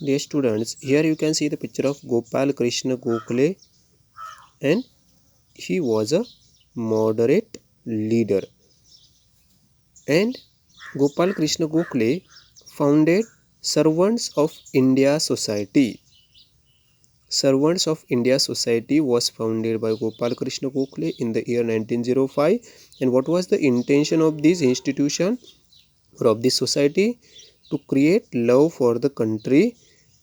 Dear students, here you can see the picture of Gopal Krishna Gokhale, and he was a moderate leader. And Gopal Krishna Gokhale founded Servants of India Society. Servants of India Society was founded by Gopal Krishna Gokhale in the year 1905. And what was the intention of this institution or of this society? To create love for the country,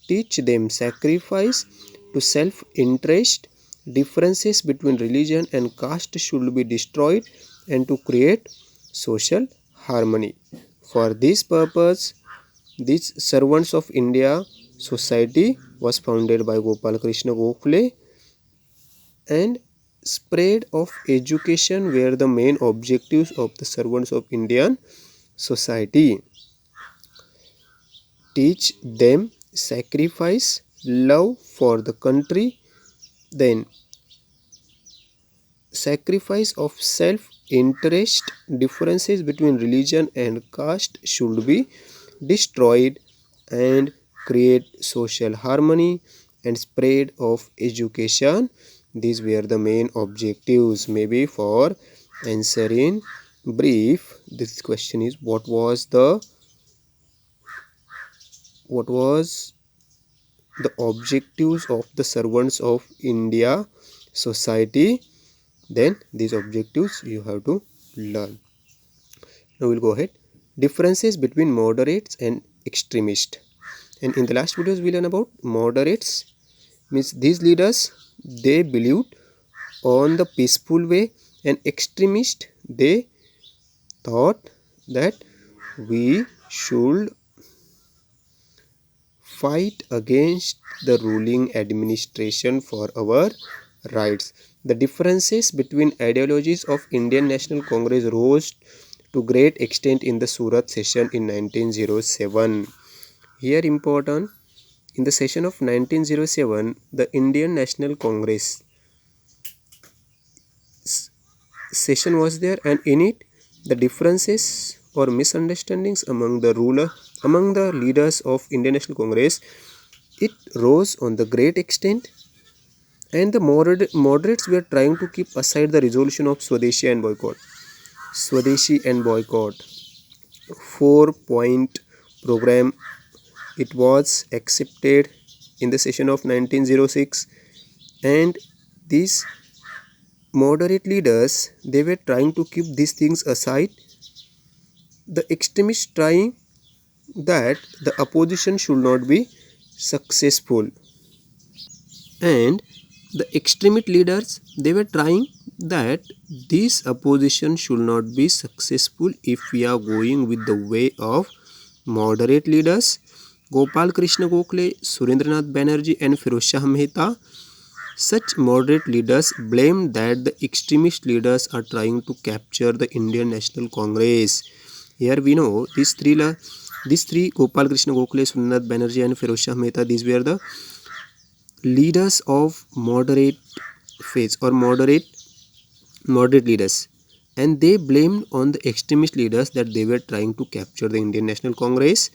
teach them sacrifice to self-interest, differences between religion and caste should be destroyed, and to create social harmony. For this purpose, this Servants of India Society was founded by Gopal Krishna Gokhale, and spread of education were the main objectives of the Servants of Indian Society. Teach them sacrifice, love for the country, then sacrifice of self-interest, differences between religion and caste should be destroyed, and create social harmony and spread of education. These were the main objectives. Maybe for answering brief, this question is what was the objectives of the Servants of India Society? Then these objectives you have to learn. Now we'll go ahead. Differences between moderates and extremists. And in the last videos we learn about moderates. Means these leaders, they believed on the peaceful way, and extremists, they thought that we should fight against the ruling administration for our rights. The differences between ideologies of Indian National Congress rose to great extent in the Surat session in 1907. Here important, in the session of 1907, the Indian National Congress session was there, and in it the differences or misunderstandings among the leaders of Indian National Congress, it rose on the great extent, and the moderates were trying to keep aside the resolution of Swadeshi and boycott. Swadeshi and boycott, 4-point program, it was accepted in the session of 1906, and these moderate leaders, they were trying to keep these things aside. The extremists trying that the opposition should not be successful, and the extremist leaders, they were trying that this opposition should not be successful if we are going with the way of moderate leaders. Gopal Krishna Gokhale, Surendranath Banerjee and Firoz Shah Mehta, such moderate leaders blamed that the extremist leaders are trying to capture the Indian National Congress. Here we know these three Gopal Krishna Gokhale, Surendranath Banerjee and Firoz Shah Mehta, these were the leaders of moderate phase or moderate leaders, and they blamed on the extremist leaders that they were trying to capture the Indian National Congress.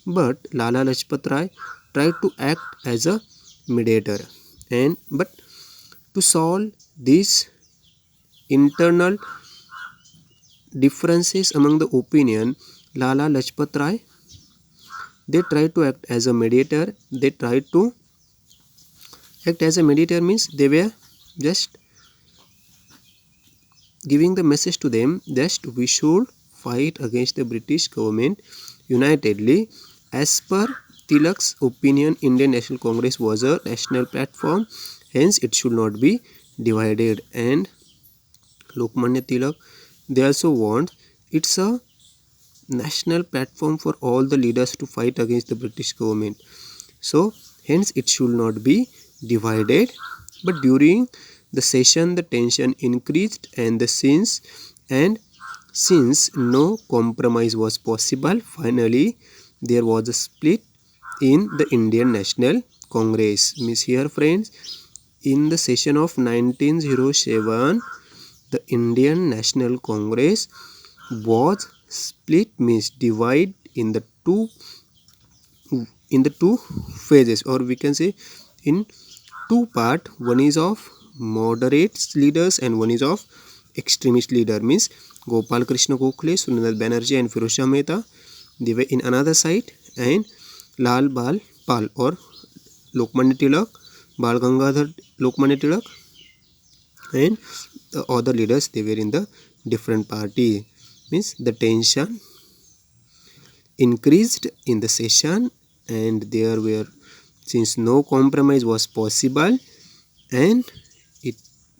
But Lala Lajpat Rai tried to act as a mediator, but to solve these internal differences among the opinion, Lala Lajpat Rai, they tried to act as a mediator. They tried to act as a mediator means they were just giving the message to them that we should fight against the British government unitedly. As per Tilak's opinion, Indian National Congress was a national platform, hence it should not be divided. And Lokmanya Tilak, they also want it's a national platform for all the leaders to fight against the British government, so hence it should not be divided. But during the session the tension increased, and since no compromise was possible, finally there was a split in the Indian National Congress. Means here friends, in the session of 1907, the Indian National Congress was split, means divided in the two in the two phases, or we can say in two part. One is of moderate leaders and one is of extremist leader. Means Gopal Krishna Gokhale, Sunil Banerjee and Firoz Shah Mehta, they were in another side, and Lal Bal Pal or Lokmanya Tilak, Bal Gangadhar Lokmanya Tilak, and the other leaders, they were in the different party. Means the tension increased in the session, and there were, since no compromise was possible, and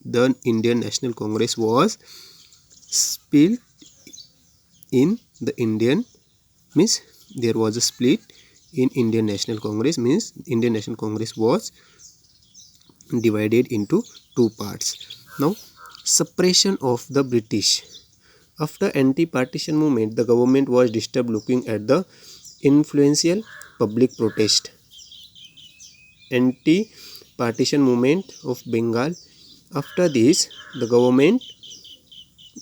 the Indian National Congress was split in the Indian, means there was a split in Indian National Congress, means Indian National Congress was divided into two parts. Now, suppression of the British. After anti-partition movement, the government was disturbed looking at the influential public protest. Anti-partition movement of Bengal. After this, the government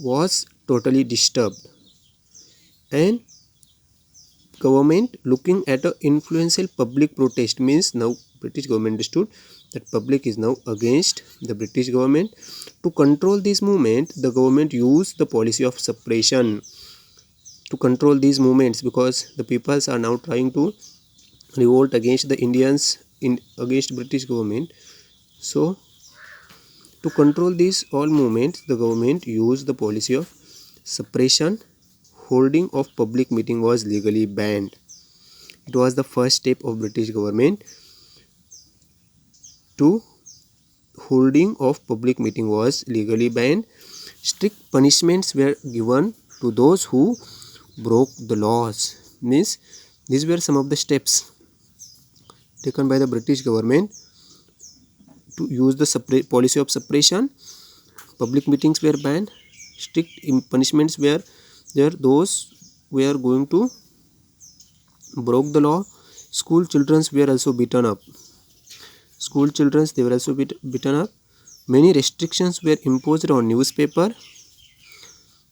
was totally disturbed, and government looking at a influential public protest, means now British government understood that public is now against the British government. To control this movement, the government used the policy of suppression to control these movements, because the peoples are now trying to revolt against the Indians against British government. So to control these all movements, the government used the policy of suppression. Holding of public meeting was legally banned. It was the first step of British government to holding of public meeting was legally banned. Strict punishments were given to those who broke the laws. Means these were some of the steps taken by the British government to use the policy of suppression. Public meetings were banned. Strict punishments were there. Those were going to broke the law. School children were also beaten up. School children, they were also beaten up. Many restrictions were imposed on newspaper.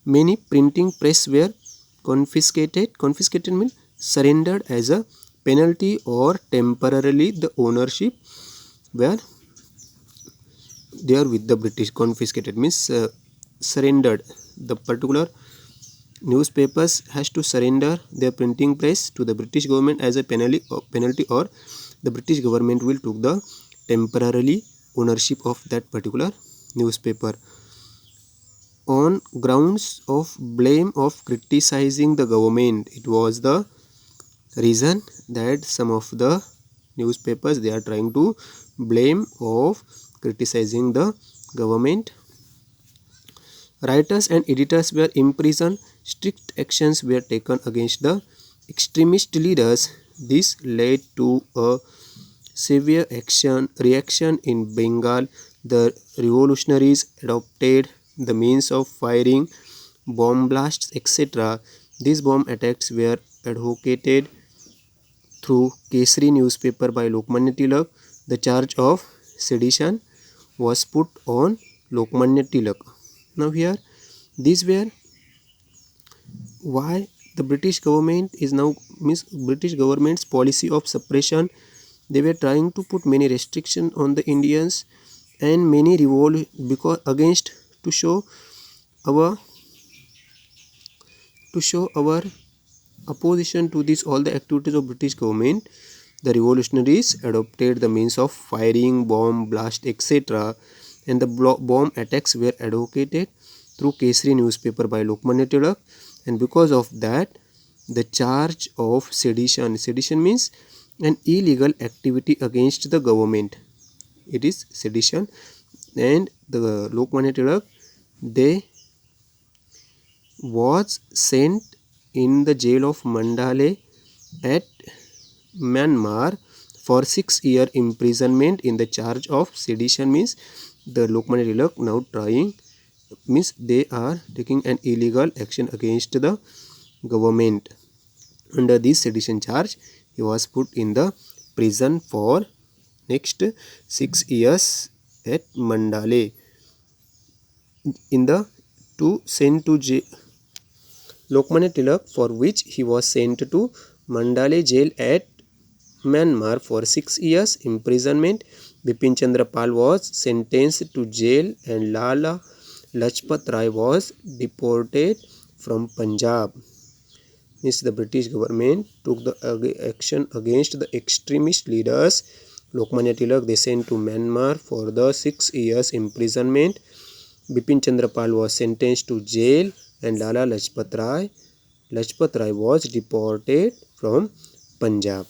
Many printing press were confiscated. Confiscated means surrendered as a penalty, or temporarily the ownership were there with the British. Confiscated means surrendered. The particular newspapers has to surrender their printing press to the British government as a penalty, or the British government will take the temporarily ownership of that particular newspaper. On grounds of blame of criticizing the government, it was the reason that some of the newspapers, they are trying to blame of criticizing the government. Writers and editors were imprisoned. Strict actions were taken against the extremist leaders. This led to a severe reaction in Bengal. The revolutionaries adopted the means of firing bomb blasts, etc. These bomb attacks were advocated through Kesari newspaper by Lokmanya Tilak. The charge of sedition was put on Lokmanya Tilak. Now here, these were why the British government is now, means British government's policy of suppression. They were trying to put many restrictions on the Indians, and many revolt because against to show our opposition to this all the activities of British government. The revolutionaries adopted the means of firing bomb blast, etc. and the bomb attacks were advocated through Kesari newspaper by Lokmanya Tilak, and because of that, the charge of sedition. Sedition means an illegal activity against the government. It is sedition, and the Lokmanya Tilak, they was sent in the jail of Mandale at Myanmar for 6-year imprisonment in the charge of sedition. Means the Lokmanya Tilak now trying, means they are taking an illegal action against the government. Under this sedition charge, he was put in the prison for next 6 years at Mandale. In the sent to jail, Lokmanya Tilak, for which he was sent to Mandale jail at Myanmar for 6 years imprisonment. Bipin Chandra Pal was sentenced to jail and Lala Lajpat Rai was deported from Punjab. Means the British government took the action against the extremist leaders. Lokmanya Tilak they sent to Myanmar for the 6 years imprisonment. Bipin Chandra Pal was sentenced to jail and Lala Lajpat Rai was deported from Punjab.